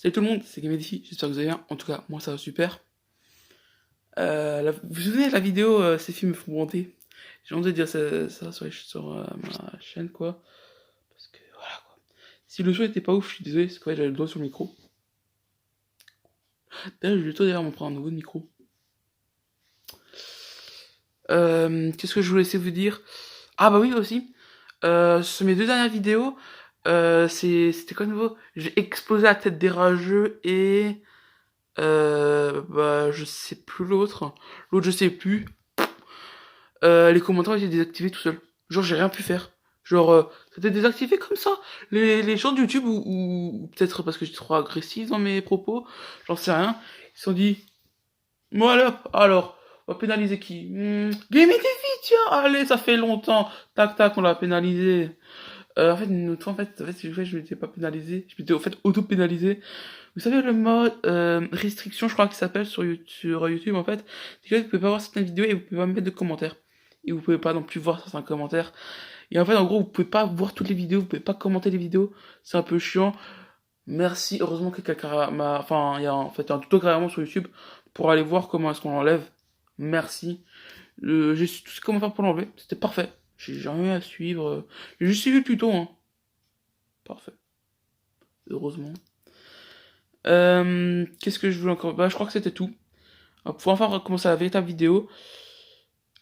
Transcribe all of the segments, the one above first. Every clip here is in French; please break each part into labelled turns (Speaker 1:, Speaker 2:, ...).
Speaker 1: Salut tout le monde, c'est Gamedefi, j'espère que vous allez bien. En tout cas, moi ça va super. Vous vous souvenez de la vidéo Ces films me font monter? J'ai envie de dire ça sur ma chaîne, quoi. Parce que voilà, quoi. Si le son était pas ouf, je suis désolé, c'est que j'avais le doigt sur le micro. D'ailleurs, je vais tout d'ailleurs m'en prendre un nouveau micro. Qu'est-ce que je voulais essayer de vous dire? Ah bah oui, aussi. Sur mes deux dernières vidéos, c'était quoi de nouveau? J'ai explosé la tête des rageux et... bah, je sais plus l'autre. L'autre, je sais plus. Les commentaires étaient désactivés tout seul. Genre, j'ai rien pu faire. Genre, c'était désactivé comme ça. Les gens de YouTube, ou peut-être parce que j'étais trop agressif dans mes propos, j'en sais rien, ils se sont dit, voilà, alors, on va pénaliser qui? Game et Défi, tiens, allez, ça fait longtemps. Tac, tac, on l'a pénalisé. En fait, une autre fois, je m'étais pas pénalisé. Je m'étais, au fait, auto-pénalisé. Vous savez, le mode restriction, je crois qu'il s'appelle sur YouTube, en fait. C'est que vous pouvez pas voir certaines vidéos et vous pouvez pas mettre de commentaires. Et vous pouvez pas non plus voir certains commentaires. Et en fait, en gros, vous pouvez pas voir toutes les vidéos, vous pouvez pas commenter les vidéos. C'est un peu chiant. Merci, heureusement que quelqu'un m'a... Enfin, il y a en fait un tuto carrément sur YouTube pour aller voir comment est-ce qu'on l'enlève. Merci. J'ai su tout ce comment faire pour l'enlever. C'était parfait. J'ai jamais à suivre. J'ai juste suivi le tuto, hein. Parfait. Heureusement. Qu'est-ce que je voulais encore? Bah, je crois que c'était tout. On va pouvoir enfin recommencer la véritable vidéo.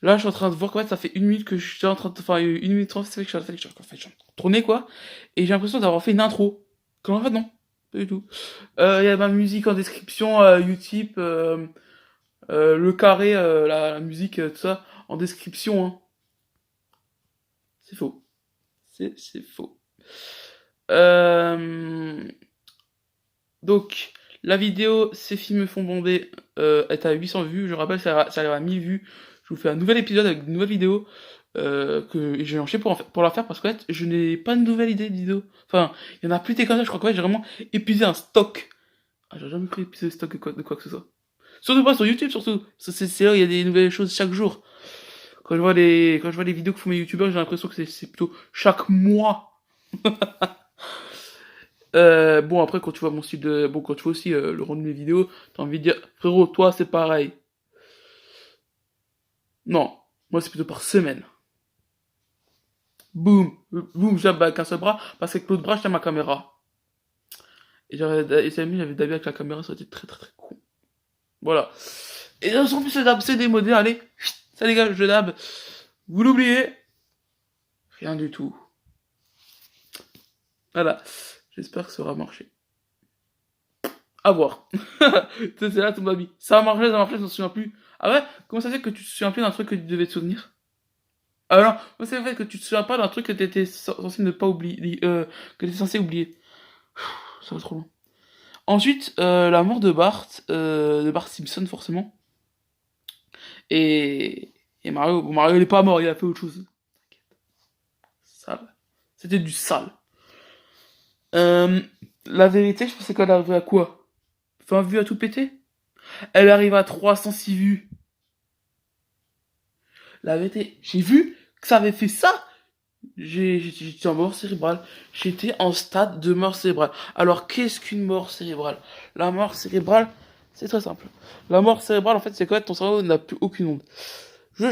Speaker 1: Là, je suis en train de voir qu'en fait, ça fait une minute que je suis en train de... Enfin, une minute trente, ça fait que je suis en train de tourner, quoi. Et j'ai l'impression d'avoir fait une intro. Quand en fait, non. Pas du tout. Il y a ma musique en description, Utip, le carré, la musique, tout ça, en description, hein. C'est faux. C'est faux. Euh... Donc, la vidéo Ces films me font bander est à 800 vues. Je rappelle, ça arrive à 1000 vues. Je vous fais un nouvel épisode avec une nouvelle vidéo que j'ai lancé pour la faire parce qu'en fait, je n'ai pas de nouvelle idée de vidéo. Enfin, il y en a plus des comme ça. Je crois qu'en fait, j'ai vraiment épuisé un stock. Ah, j'ai jamais pris épuisé le stock de quoi que ce soit. Surtout pas sur YouTube, surtout. C'est là où il y a des nouvelles choses chaque jour. Quand je vois les vidéos que font mes youtubeurs, j'ai l'impression que c'est plutôt chaque mois. Bon, après, quand tu vois mon style de... Bon, quand tu vois aussi le rendu de mes vidéos, t'as envie de dire, frérot, toi, c'est pareil. Non, moi, c'est plutôt par semaine. Boum, boum, j'aime avec un seul bras, parce qu'avec l'autre bras, je tiens ma caméra. Et j'avais d'habitude avec la caméra, ça aurait été très très très con. Voilà. Et là, en plus, le dab, c'est démodé, allez, ça dégage, le dab. Vous l'oubliez? Rien du tout. Voilà. J'espère que ça aura marché. À voir. C'est là toute ma vie. Ça a marché, je m'en souviens plus. Ah ouais? Comment ça fait que tu te souviens plus d'un truc que tu devais te souvenir? Ah non, moi c'est vrai que tu te souviens pas d'un truc que t'étais censé ne pas oublier, que t'étais censé oublier. Ça va trop loin. Ensuite, la mort de Bart Simpson forcément. Et, et Mario, bon, Mario il est pas mort, il a fait autre chose. Sale. C'était du sale. Euh, la vérité, je pensais qu'elle arriverait à quoi? 20 vues à tout péter? Elle arrive à 306 vues. La vérité, j'ai vu que ça avait fait ça. J'étais en mort cérébrale. J'étais en stade de mort cérébrale. Alors, qu'est-ce qu'une mort cérébrale? La mort cérébrale, c'est très simple. La mort cérébrale, en fait, c'est quoi? Ton cerveau n'a plus aucune onde.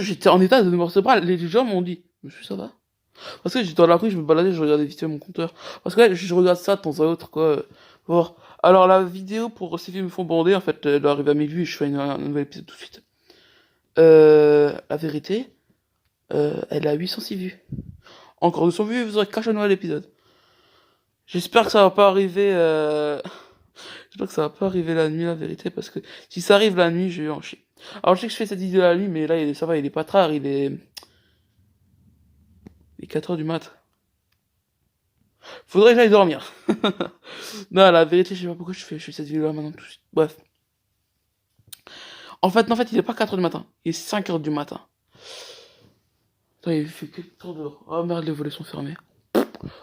Speaker 1: J'étais en état de mort cérébrale. Les gens m'ont dit, monsieur, ça va? Parce que j'étais dans la rue, je me baladais, je regardais vite fait mon compteur. Parce que là, je regarde ça de temps à autre, quoi. Bon. Alors, la vidéo pour ces films me font bander, en fait, elle arrive à 1000 vues et je fais un nouvel épisode tout de suite. La vérité, elle a 806 vues. Encore 200 vues et vous aurez caché un nouvel épisode. J'espère que ça va pas arriver, j'espère que ça va pas arriver la nuit, la vérité, parce que si ça arrive la nuit, je vais en chier. Alors, je sais que je fais cette vidéo la nuit, mais là, ça va, il est pas tard, il est 4 heures du mat. Faudrait que j'aille dormir. Non, la vérité, je sais pas pourquoi je fais cette vidéo là maintenant tout de suite. Bref. En fait, il est pas 4 heures du matin. Il est 5 heures du matin. Attends, il fait quel temps dehors? Oh merde, les volets sont fermés.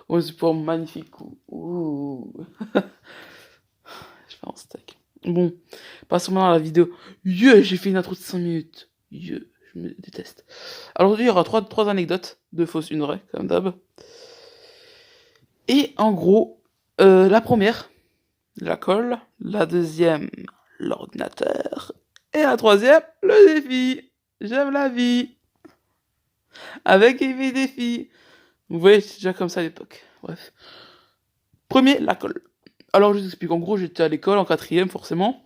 Speaker 1: Oh, c'est pas magnifique. Ouh. Je fais un steak. Bon, passons maintenant à la vidéo. J'ai fait une intro de 5 minutes. Je me déteste. Alors aujourd'hui, il y aura trois anecdotes. 2 fausses, une vraie, comme d'hab. Et en gros, la première, la colle. La deuxième, l'ordinateur. Et la troisième, le défi. J'aime la vie. Avec mes défis. Vous voyez, c'est déjà comme ça à l'époque. Bref. Premier, la colle. Alors, je vous explique. En gros, j'étais à l'école en quatrième, forcément.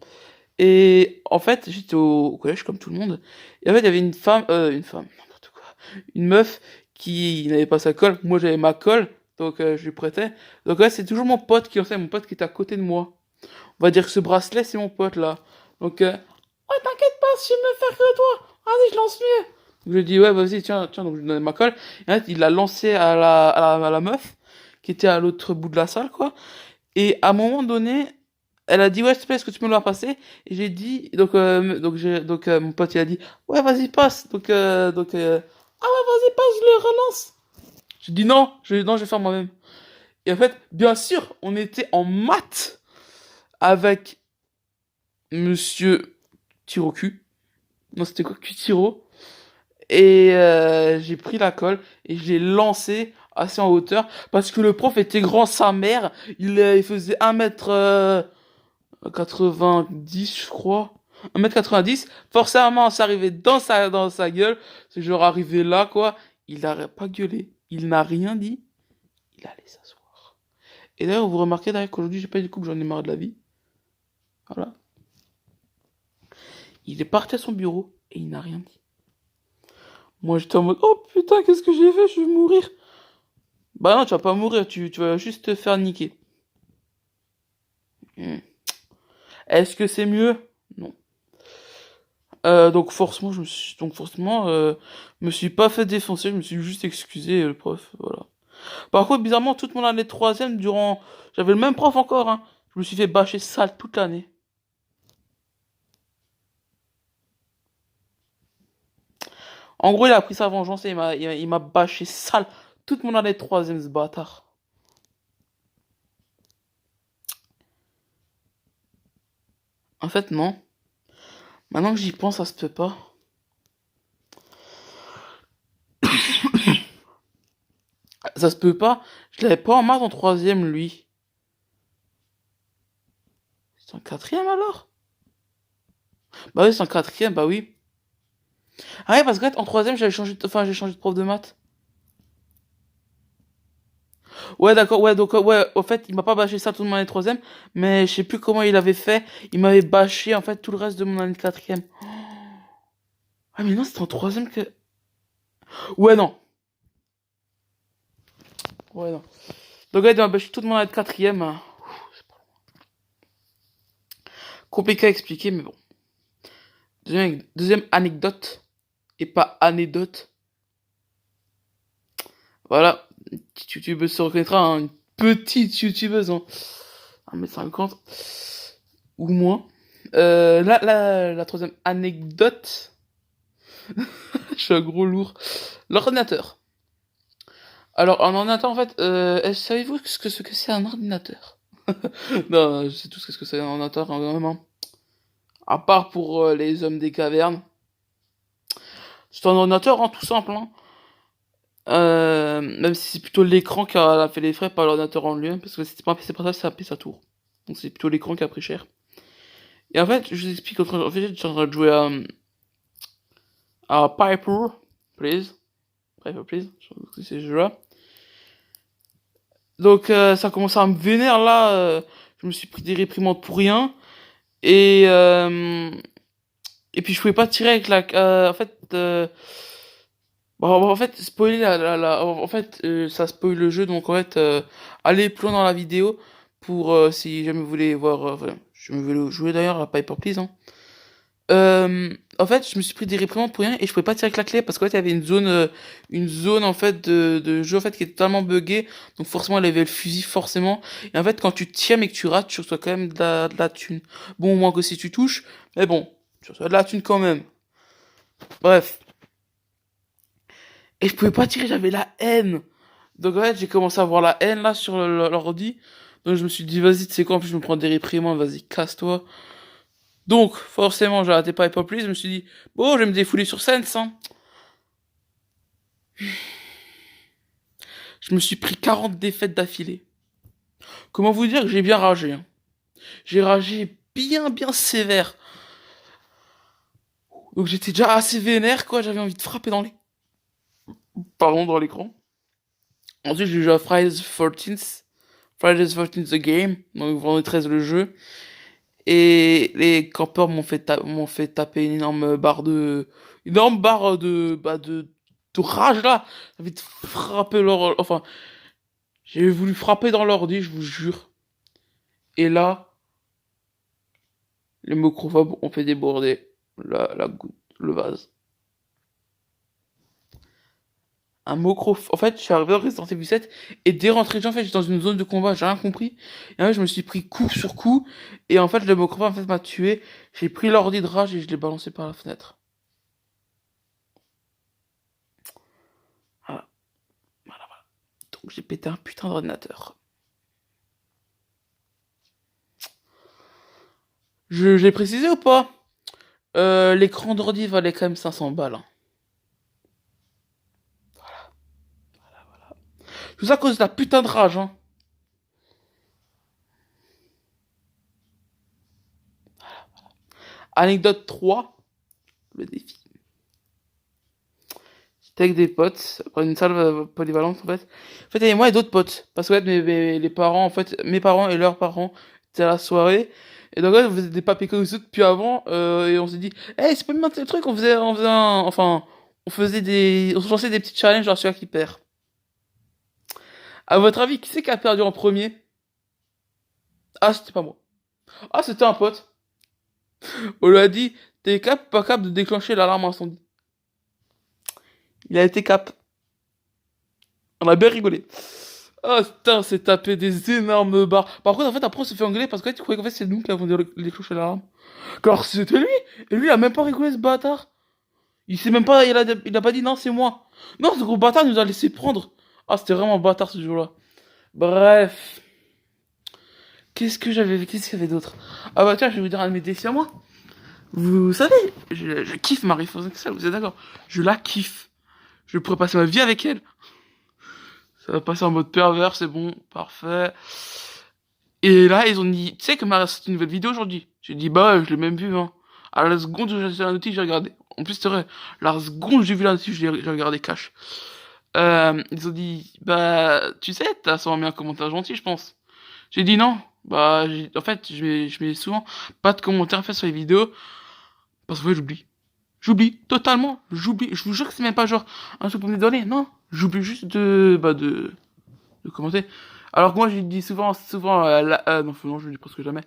Speaker 1: Et en fait, j'étais au collège comme tout le monde. Et en fait, il y avait une femme, n'importe quoi. Une meuf qui n'avait pas sa colle. Moi, j'avais ma colle. Donc, je lui prêtais. Donc, ouais, c'est toujours mon pote qui en sait, mon pote qui était à côté de moi. On va dire que ce bracelet, c'est mon pote là. Donc, ouais, t'inquiète pas, si je me faire que toi. Vas-y, je lance mieux. Donc, je lui dis, ouais, vas-y, tiens, tiens. Donc, je lui donnais ma colle. Et en fait, il l'a lancé à la meuf qui était à l'autre bout de la salle, quoi. Et à un moment donné, elle a dit, ouais, s'il te plaît, est-ce que tu me l'as passé? Et j'ai dit, mon pote, il a dit, ouais, vas-y, passe. Ah ouais, vas-y, passe, je le relance. J'ai dit, non, je vais faire moi-même. Et en fait, bien sûr, on était en maths avec monsieur Tirocu. Non, c'était quoi, Cutiro. Et j'ai pris la colle et je l'ai lancé assez en hauteur parce que le prof était grand, sa mère, il faisait 1m90, je crois. 1m90, forcément, ça arrivait dans sa gueule. C'est genre arrivé là, quoi. Il n'aurait pas gueulé. Il n'a rien dit. Il allait s'asseoir. Et d'ailleurs, vous remarquez d'ailleurs qu'aujourd'hui, j'ai pas eu de coupe, j'en ai marre de la vie. Voilà. Il est parti à son bureau et il n'a rien dit. Moi, j'étais en mode, oh putain, qu'est-ce que j'ai fait? Je vais mourir. Bah non, tu vas pas mourir, tu vas juste te faire niquer. Hmm. Est-ce que c'est mieux? Non. Donc forcément, me suis pas fait défoncer, je me suis juste excusé, le prof, voilà. Par contre, bizarrement, toute mon année de troisième, j'avais le même prof encore, hein. Je me suis fait bâcher sale toute l'année. En gros, il a pris sa vengeance et il m'a bâché sale toute mon année de troisième, ce bâtard. En fait, non. Maintenant que j'y pense, ça se peut pas. Ça se peut pas. Je l'avais pas en maths en troisième, lui. C'est en quatrième alors? Bah oui, c'est en quatrième, bah oui. Ah ouais, parce que en troisième, j'ai changé de prof de maths. Ouais, d'accord, ouais, donc, ouais, au fait, il m'a pas bâché ça toute mon année de troisième, mais je sais plus comment il avait fait. Il m'avait bâché, en fait, tout le reste de mon année de quatrième. Ah, mais non, c'était en troisième que... Ouais, non. Ouais, non. Donc, ouais, il m'a bâché toute mon année de quatrième. Compliqué à expliquer, mais bon. Deuxième anecdote, et pas anecdote. Voilà. Petite youtubeuse se reconnaîtra, hein, une petite youtubeuse, hein. 1m50 ou moins. La troisième anecdote, je suis un gros lourd. L'ordinateur. Alors, un ordinateur, en fait, savez-vous ce que c'est un ordinateur? Non, je sais tout ce que c'est un ordinateur, hein, vraiment. À part pour les hommes des cavernes. C'est un ordinateur, hein, tout simple, hein. Même si c'est plutôt l'écran qui a fait les frais, pas l'ordinateur en lui-même, parce que c'était pas un PC portable, c'est un PC à tour. Donc c'est plutôt l'écran qui a pris cher. Et en fait, je vous explique, en fait, je suis en train de jouer à Piper, please. Piper, please. Je sais pas si c'est ce jeu-là. Donc ça commence à me vénère là. Je me suis pris des réprimandes pour rien. Et, euh, et puis je pouvais pas tirer avec la... en fait, spoiler en fait, ça spoil le jeu, donc en fait, allez plus loin dans la vidéo pour si jamais vous voulez voir, voilà, je me voulais jouer d'ailleurs à Piper Please, hein. En fait, je me suis pris des réprimandes pour rien et je pouvais pas tirer avec la clé parce qu'en fait, il y avait une zone en fait de jeu en fait qui est totalement buggée, donc forcément, elle avait le fusil forcément. Et en fait, quand tu tires mais que tu rates, tu reçois quand même de la thune. Bon, au moins que si tu touches, mais bon, tu reçois de la thune quand même. Bref. Et je pouvais pas tirer, j'avais la haine. Donc en fait, j'ai commencé à avoir la haine là sur l'ordi. Donc je me suis dit, vas-y, tu sais quoi, en plus je me prends des réprimandes, vas-y, casse-toi. Donc, forcément, j'ai raté Piper Please, je me suis dit, bon, je vais me défouler sur Sense, hein. Je me suis pris 40 défaites d'affilée. Comment vous dire que j'ai bien ragé, hein. J'ai ragé bien sévère. Donc j'étais déjà assez vénère, quoi. J'avais envie de frapper pardon, dans l'écran. Ensuite, j'ai joué à Friday the 13th The Game, donc vendredi 13 le jeu. Et les campeurs m'ont fait taper une énorme barre de rage là. J'ai envie de frapper enfin, j'ai voulu frapper dans l'ordi, je vous jure. Et là, les microphobes ont fait déborder le vase. En fait, je suis arrivé dans Resident Evil 7 et dès rentrée de jeu, en fait, j'étais dans une zone de combat, j'ai rien compris. Et en fait, je me suis pris coup sur coup et en fait, le microphone en fait m'a tué. J'ai pris l'ordi de rage et je l'ai balancé par la fenêtre. Voilà, voilà. Donc j'ai pété un putain d'ordinateur. J'ai précisé ou pas? L'écran d'ordi valait quand même 500 balles, hein. Tout ça à cause de la putain de rage, hein. Anecdote 3, le défi. J'étais avec des potes, après une salle polyvalente en fait. En fait, il y avait moi et d'autres potes. Parce que ouais, les parents, en fait, mes parents et leurs parents étaient à la soirée. Et donc ouais, on faisait des papiers comme ça depuis avant. Et on s'est dit, hey, c'est pas bien tel truc, enfin, on se lançait des petits challenges genre celui qui perd. À votre avis, qui c'est qui a perdu en premier? Ah, c'était pas moi. Ah, c'était un pote. On lui a dit, t'es pas capable de déclencher l'alarme incendie. Il a été cap. On a bien rigolé. Ah, putain, c'est tapé des énormes barres. Par contre, en fait, après, on s'est fait engueuler parce que tu croyais qu'en fait, c'est nous qui avons déclenché l'alarme. Alors, c'était lui. Et lui, il a même pas rigolé, ce bâtard. Il sait même pas, il a pas dit non, c'est moi. Non, ce gros bâtard nous a laissé prendre. Ah, c'était vraiment bâtard ce jour-là. Bref. Qu'est-ce qu'il y avait d'autre? Ah bah tiens, je vais vous dire un de mes défis à moi. Vous savez, je kiffe Marie Forza, vous êtes d'accord? Je la kiffe. Je pourrais passer ma vie avec elle. Ça va passer en mode pervers, c'est bon, parfait. Et là, ils ont dit, tu sais que Marie a sorti une nouvelle vidéo aujourd'hui. J'ai dit, bah, je l'ai même vu, hein. À la seconde où j'ai vu la notif, j'ai regardé. En plus, c'est vrai, la seconde où j'ai vu la notif, j'ai regardé cash. Ils ont dit, bah, tu sais, t'as sûrement mis un commentaire gentil, je pense. J'ai dit non. Bah, en fait, je mets souvent pas de commentaires fait sur les vidéos. Parce que ouais, j'oublie. J'oublie, totalement. J'oublie. Je vous jure que c'est même pas genre un truc pour me donner. Non. J'oublie juste de commenter. Alors que moi, je dis non, je le dis presque jamais.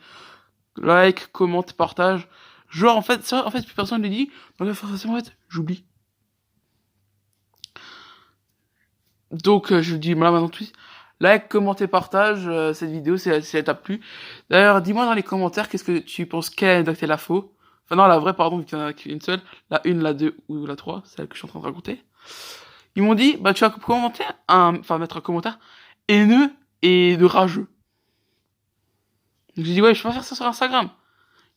Speaker 1: Like, commente, partage. Genre, en fait, ça, en fait, plus personne ne le dit. Donc, forcément, en fait, j'oublie. Donc, je dis, là, maintenant, tout de suite. Like, commentez, partage cette vidéo si elle t'a plu. D'ailleurs, dis-moi dans les commentaires qu'est-ce que tu penses quelle anecdote est la faux. Enfin, non, la vraie, pardon, vu qu'il y en a qu'une seule. La une, la deux ou la trois, celle que je suis en train de raconter. Ils m'ont dit, bah, tu vas mettre un commentaire haineux et de rageux. Donc j'ai dit, ouais, je peux pas faire ça sur Instagram.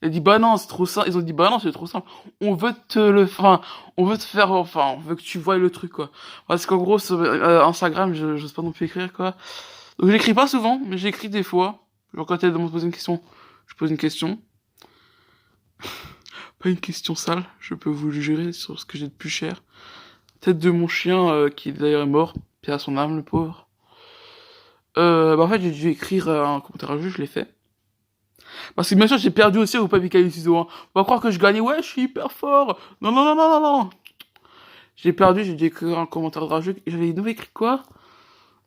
Speaker 1: Il a dit, bah non, c'est trop simple. Ils ont dit, bah non, c'est trop simple. On veut te faire, enfin, on veut que tu voies le truc, quoi. Parce qu'en gros, sur Instagram, j'ose pas non plus écrire, quoi. Donc j'écris pas souvent, mais j'écris des fois. Genre quand elle demande de poser une question, je pose une question. Pas une question sale, je peux vous le jurer sur ce que j'ai de plus cher. Tête de mon chien, qui d'ailleurs est mort. Puis à son âme, le pauvre. Bah en fait, j'ai dû écrire un commentaire à jeu, je l'ai fait. Parce que bien sûr, j'ai perdu aussi au Papier Caillou Ciseaux, hein. On va croire que je gagnais, ouais, je suis hyper fort. Non, non, non, non, non, non. J'ai perdu, j'ai dû écrire un commentaire de jeu. J'avais écrit quoi?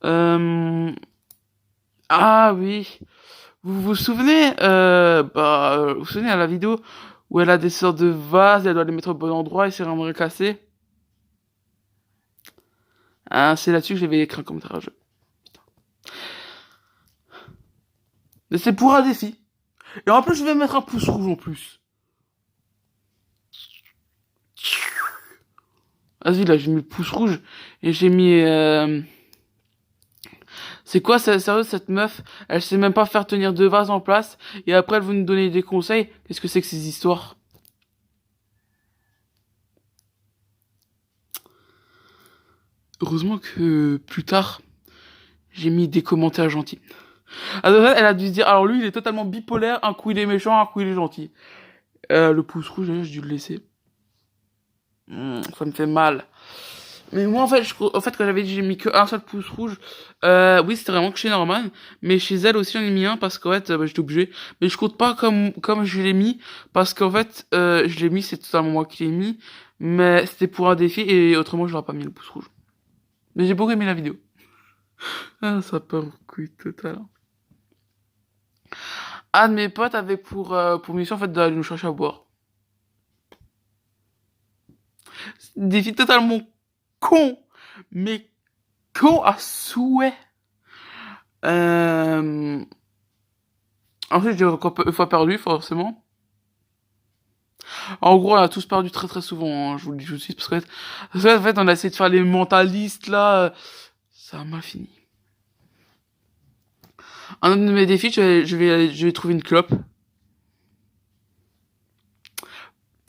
Speaker 1: Euh... Ah oui. Vous vous souvenez, vous vous souvenez à la vidéo où elle a des sortes de vases, elle doit les mettre au bon endroit et c'est vraiment cassé? Ah, c'est là-dessus que j'avais écrit un commentaire à jeu. Mais c'est pour un défi. Et en plus, je vais mettre un pouce rouge en plus. Vas-y, là, j'ai mis le pouce rouge et j'ai mis... C'est quoi, sérieux, cette meuf? Elle sait même pas faire tenir deux vases en place et après, elle veut nous donner des conseils. Qu'est-ce que c'est que ces histoires? Heureusement que plus tard, j'ai mis des commentaires gentils. Elle a dû se dire, alors lui, il est totalement bipolaire, un coup il est méchant, un coup il est gentil. Le pouce rouge, d'ailleurs, j'ai dû le laisser. Ça me fait mal. Mais moi, en fait, quand j'avais dit j'ai mis que un seul pouce rouge, oui, c'était vraiment que chez Norman, mais chez elle aussi, j'en ai mis un parce qu'en fait, bah, j'étais obligé. Mais je compte pas comme je l'ai mis, parce qu'en fait, je l'ai mis, c'est totalement moi qui l'ai mis, mais c'était pour un défi et autrement, je l'aurais pas mis le pouce rouge. Mais j'ai beaucoup aimé la vidéo. Ah, ça part en couille total. Un de mes potes avait pour mission, en fait, d'aller nous chercher à boire. Défi totalement con, mais con à souhait. Euh... Ensuite, j'ai encore une fois perdu, forcément. En gros, on a tous perdu très très souvent, hein, je vous le dis tout de suite, en fait, on a essayé de faire les mentalistes, là, ça a mal fini. Un autre de mes défis, je vais trouver une clope.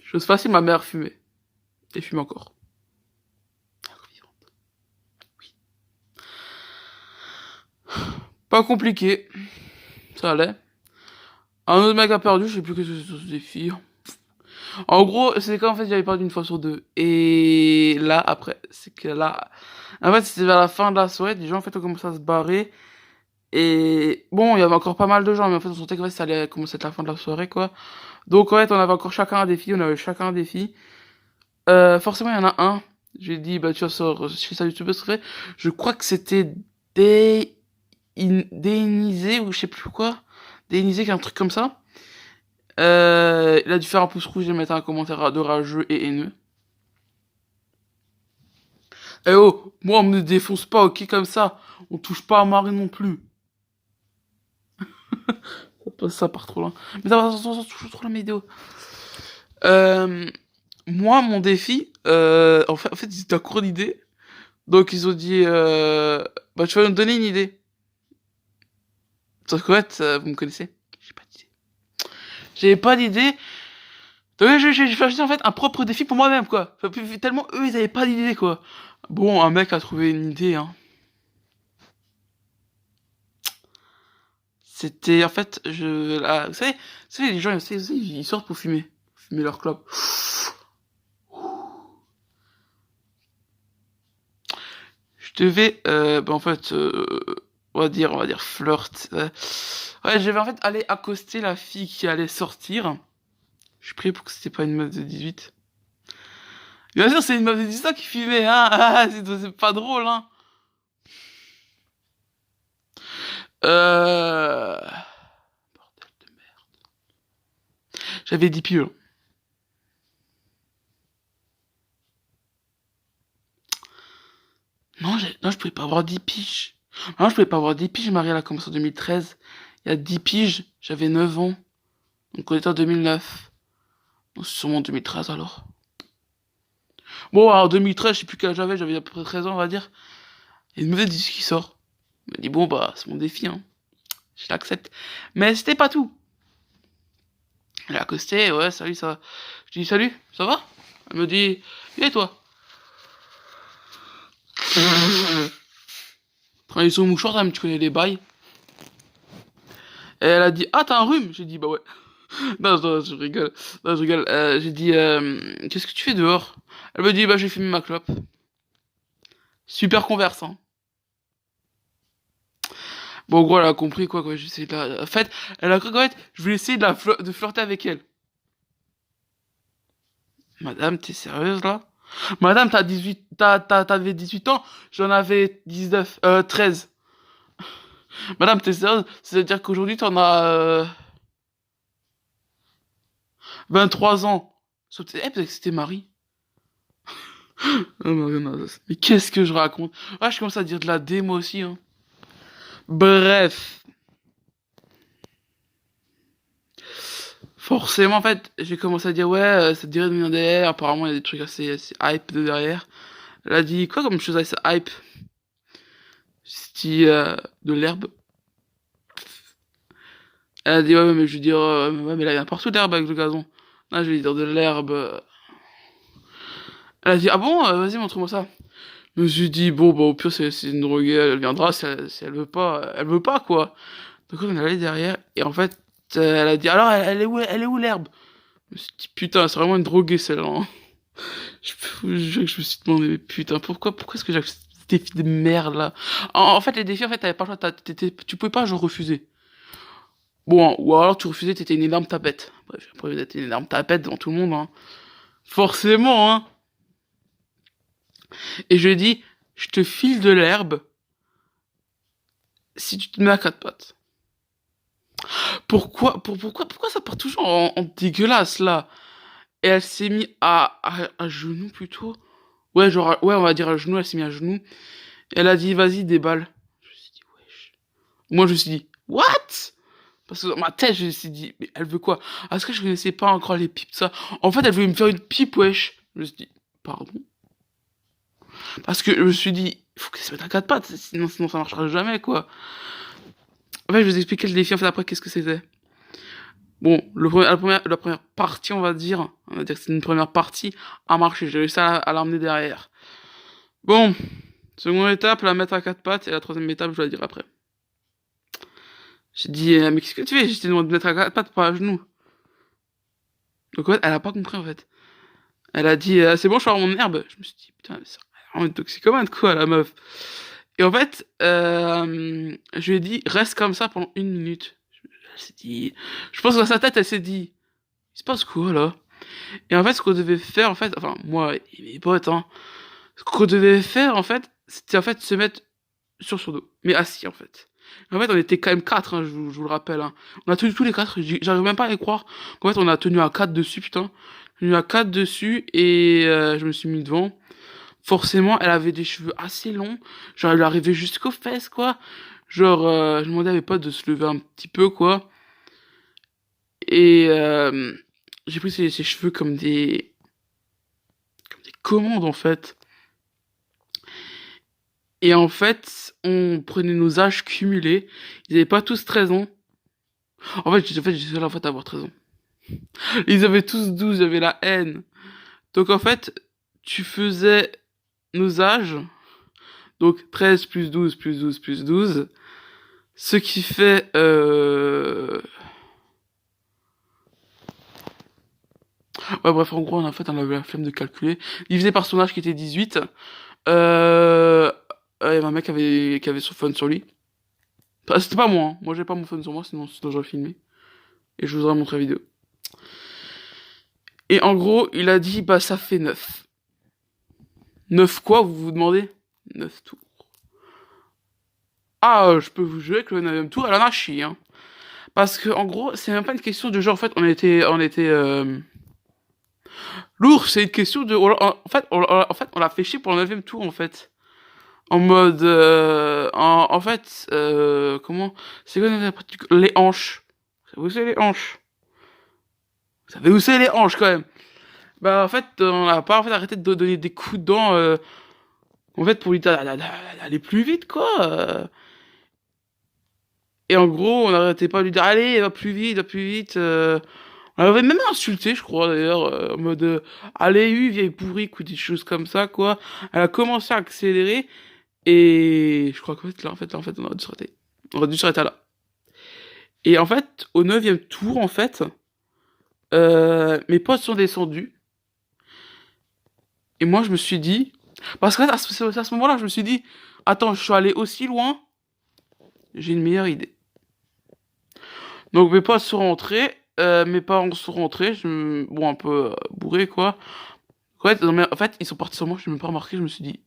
Speaker 1: Chose facile, ma mère fumait. Et fume encore. Pas compliqué, ça allait. Un autre mec a perdu, je sais plus que c'est sur ce défi. En gros, c'est quand en fait j'avais perdu une fois sur deux. Et là, après, c'est que là. En fait, c'était vers la fin de la soirée, les gens en fait ont commencé à se barrer. Et bon, il y avait encore pas mal de gens, mais en fait, on sentait que ouais, ça allait commencer à être la fin de la soirée, quoi. Donc, en fait, on avait encore chacun un défi, on avait chacun un défi. Forcément, il y en a un. J'ai dit, bah, tu vas sur chez sa youtubeuse préférée. Je crois que c'était Dénisé ou je sais plus quoi. Dénisé, qui est un truc comme ça. Il a dû faire un pouce rouge et mettre un commentaire de rageux et haineux. Eh oh, moi on me défonce pas, ok, comme ça. On touche pas à Marie non plus. Ça part trop loin. Mais ça touche trop la vidéo. Euh, Moi, mon défi, en fait, ils étaient à court d'idées. Donc ils ont dit, bah tu vas nous donner une idée. Sauf qu'en fait, vous me connaissez. J'ai pas d'idée. J'avais pas d'idée. Donc j'ai fait en fait un propre défi pour moi-même, quoi. Enfin, tellement eux, ils avaient pas d'idée, quoi. Bon, un mec a trouvé une idée, hein. C'était, en fait, vous savez, les gens, ils sortent pour fumer leur clope. Je devais, bah, en fait, on va dire flirt. Ouais, je vais en fait aller accoster la fille qui allait sortir. Je prie pour que c'était pas une meuf de 18. Bien sûr, c'est une meuf de 18 ans qui filmait, hein. C'est pas drôle, hein. Bordel de merde. J'avais 10 pieux. Non, je pouvais pas avoir 10 piges. Non, je pouvais pas avoir 10 piges. Marie, elle a commencé en 2013. Il y a 10 piges, j'avais 9 ans. Donc on était en 2009. Donc c'est sûrement en 2013 alors. Bon, alors 2013, je sais plus quel âge j'avais à peu près 13 ans, on va dire. Et une nouvelle disque qui sort. Elle m'a dit, bon, bah, c'est mon défi, hein. Je l'accepte. Mais c'était pas tout. Elle a accosté, ouais, salut, ça va. Je dis, salut, ça va? Elle me dit, et toi? Prenez son mouchoir, elle me dit, tu connais les bails. Et elle a dit, ah, t'as un rhume? J'ai dit, bah ouais. Non, je rigole. Non, je rigole. J'ai dit, qu'est-ce que tu fais dehors? Elle me dit, bah, j'ai fumé ma clope. Super conversant. Bon, en gros, elle a compris, quoi, j'essaie de la... En fait, elle a cru qu'en fait, je voulais essayer de flirter avec elle. Madame, t'es sérieuse, là? Madame, t'avais 18 ans, j'en avais 19, 13. Madame, t'es sérieuse? C'est-à-dire qu'aujourd'hui, t'en as, 23 ans. Peut-être que c'était Marie. Oh, mais qu'est-ce que je raconte? Ouais, je commence à dire de la D, moi aussi, hein. Bref. Forcément, en fait, j'ai commencé à dire, ouais, ça te dirait de venir derrière. Apparemment, il y a des trucs assez hype de derrière. Elle a dit, quoi comme chose assez hype? C'était, de l'herbe. Elle a dit, ouais, mais je lui dis, ouais, mais là, il y a partout de l'herbe avec le gazon. Là, je vais lui dire de l'herbe. Elle a dit, ah bon, vas-y, montre-moi ça. Je me suis dit, bon, bah, au pire, c'est une droguée, elle viendra, si elle veut pas, quoi. Donc on est allé derrière, et en fait, elle a dit, alors, elle est où l'herbe? Je me suis dit, putain, c'est vraiment une droguée, celle-là, hein. Je me suis demandé, mais putain, pourquoi est-ce que j'ai accepté ces défis de merde, là? En fait, les défis, en fait, t'avais pas le choix, tu pouvais pas, genre, refuser. Bon, ou alors tu refusais, t'étais une énorme tapette. Bref, après, d'être une énorme tapette devant tout le monde, hein. Forcément, hein. Et je lui ai dit, je te file de l'herbe si tu te mets à quatre pattes. Pourquoi ça part toujours en dégueulasse, là? Et elle s'est mis à genoux, plutôt. Ouais, genre, ouais, on va dire à genoux, elle s'est mise à genoux. Elle a dit, vas-y, déballe. Je me suis dit, wesh. Moi, je me suis dit, what? Parce que dans ma tête, je me suis dit, mais elle veut quoi? Est-ce que je connaissais pas encore les pipes, ça? En fait, elle voulait me faire une pipe, wesh. Je me suis dit, pardon? Parce que je me suis dit, il faut qu'elle se mette à quatre pattes, sinon ça marchera jamais, quoi. En fait, je vous expliquer le défi, en fait, après, qu'est-ce que c'était. Bon, la première partie, on va dire que c'est une première partie, a marché. J'ai réussi à l'emmener derrière. Bon, seconde étape, la mettre à quatre pattes, et la troisième étape, je vais la dire après. J'ai dit, mais qu'est-ce que tu fais? J'ai demandé de mettre à quatre pattes, pas à genoux. Donc, en fait, elle a pas compris, en fait. Elle a dit, c'est bon, je suis mon herbe. Je me suis dit, putain, c'est vraiment une toxicomane, quoi, la meuf. Et en fait, je lui ai dit, reste comme ça pendant 1 minute. Elle s'est dit, je pense que dans sa tête, elle s'est dit, il se passe quoi, là? Et en fait, ce qu'on devait faire, en fait, enfin, moi et mes potes, hein, ce qu'on devait faire, en fait, c'était, en fait, se mettre sur son dos. Mais assis, en fait. En fait, on était quand même quatre, hein, je vous le rappelle, hein. On a tenu tous les quatre, j'arrive même pas à y croire. En fait, on a tenu à quatre dessus, putain. Tenu à quatre dessus, et je me suis mis devant. Forcément, elle avait des cheveux assez longs. Genre, elle lui arrivait jusqu'aux fesses, quoi. Genre, je demandais à mes potes de se lever un petit peu, quoi. Et j'ai pris ses cheveux comme des commandes, en fait. Et en fait, on prenait nos âges cumulés. Ils avaient pas tous 13 ans. J'étais seul en fait à avoir 13 ans. Ils avaient tous 12, j'avais la haine. Donc en fait, tu faisais nos âges. Donc 13 plus 12 plus 12 plus 12. Ce qui fait... Ouais, bref, en gros, en fait, on avait la flemme de calculer. Divisé par son âge qui était 18. Et ma mec qui avait son phone sur lui. Enfin, c'était pas moi, hein. Moi, j'ai pas mon phone sur moi, sinon j'aurais filmé. Et je vous aurais montré la vidéo. Et en gros, il a dit, bah, ça fait 9. 9 quoi, vous vous demandez? 9 tours. Ah, je peux vous jurer que le 9e tour, elle en a chié, hein. Parce que, en gros, c'est même pas une question de genre, en fait, lourd, c'est une question de, on l'a fait chier pour le 9e tour, en fait. En mode, comment, c'est quoi les hanches. Vous savez les hanches. Vous savez où c'est les hanches, quand même. Bah, en fait, on a pas, en fait, arrêté de donner des coups de dents, en fait, pour lui d'aller plus vite, quoi. Et en gros, on n'arrêtait pas de lui dire, allez, va plus vite, va plus vite. On l'avait même insulté, je crois, d'ailleurs, en mode, allez, vieille pourrie, ou des choses comme ça, quoi. Elle a commencé à accélérer, et je crois qu'en fait, on aurait dû s'arrêter. On aurait dû s'arrêter là. Et en fait, au 9e tour, en fait, mes potes sont descendus, et moi, je me suis dit, parce que à ce moment-là, je me suis dit, attends, je suis allé aussi loin, j'ai une meilleure idée. Donc mes potes sont rentrés, mes parents sont rentrés, bon, un peu bourrés, quoi. Ouais, non, mais en fait, ils sont partis sur moi, je n'ai même pas remarqué, je me suis dit,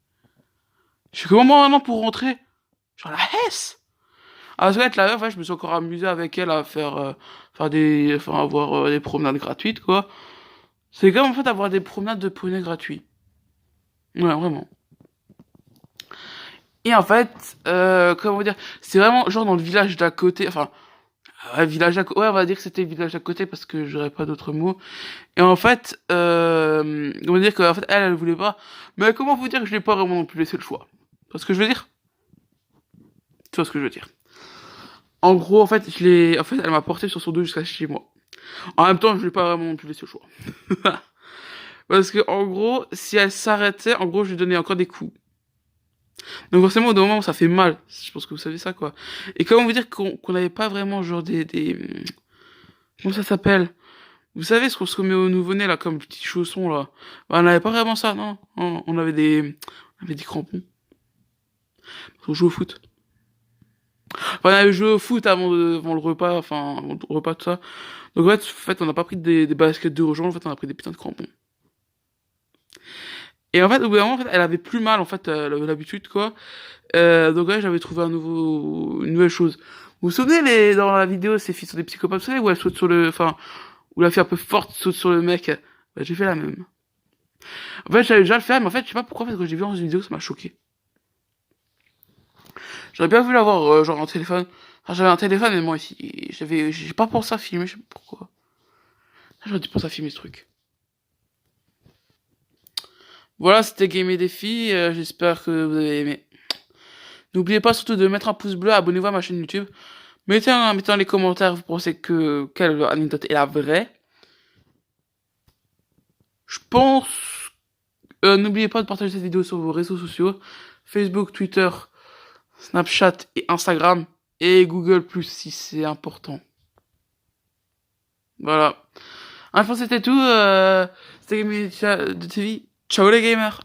Speaker 1: je fais comment maintenant pour rentrer? Genre la hesse! Ah, parce que la meuf, ouais, je me suis encore amusé avec elle à avoir des promenades gratuites, quoi. C'est comme en fait avoir des promenades de poney gratuits. Ouais, vraiment. Et en fait, comment dire, c'est vraiment genre dans le village d'à côté, enfin, ouais, ouais, on va dire que c'était le village d'à côté parce que j'aurais pas d'autres mots. Et en fait, comment dire qu'en fait, elle voulait pas. Mais comment vous dire que je l'ai pas vraiment non plus laissé le choix? Tu vois ce que je veux dire? Tu vois ce que je veux dire? En gros, en fait, elle m'a porté sur son dos jusqu'à chez moi. En même temps, je lui ai pas vraiment non plus laissé le choix. Parce que, en gros, si elle s'arrêtait, en gros, je lui donnais encore des coups. Donc forcément, au bout d'un moment, ça fait mal. Je pense que vous savez ça, quoi. Et comment vous dire qu'on n'avait pas vraiment, genre, comment ça s'appelle? Vous savez ce qu'on se remet au nouveau-né, là, comme petits chaussons, là. Bah, on n'avait pas vraiment ça, non. Non, on avait des crampons. On jouait au foot. Enfin, on avait joué au foot avant le repas, enfin, avant le repas, tout ça. Donc, en fait, on n'a pas pris des baskets de rejoint, en fait, on a pris des putains de crampons. Et en fait, au bout d'un moment, en fait, elle avait plus mal, en fait, elle avait l'habitude, quoi. Donc ouais, j'avais trouvé une nouvelle chose. Vous vous souvenez, dans la vidéo, ces filles sont des psychopathes, vous savez, où elles sautent enfin, où la fille un peu forte saute sur le mec. Bah, j'ai fait la même. En fait, j'avais déjà le faire, mais en fait, je sais pas pourquoi, en fait, quand j'ai vu dans une vidéo, ça m'a choqué. J'aurais bien voulu avoir, genre, un téléphone. Enfin, j'avais un téléphone, mais moi, ici, j'ai pas pensé à filmer, je sais pas pourquoi. J'aurais dû penser à filmer ce truc. Voilà, c'était Game et Défi, j'espère que vous avez aimé. N'oubliez pas surtout de mettre un pouce bleu, abonnez-vous à ma chaîne YouTube. Mettez dans les commentaires, vous pensez que quelle anecdote est la vraie. Je pense. N'oubliez pas de partager cette vidéo sur vos réseaux sociaux. Facebook, Twitter, Snapchat et Instagram. Et Google Plus si c'est important. Voilà. Enfin, c'était tout. C'était Game de TV. Ciao les gamers.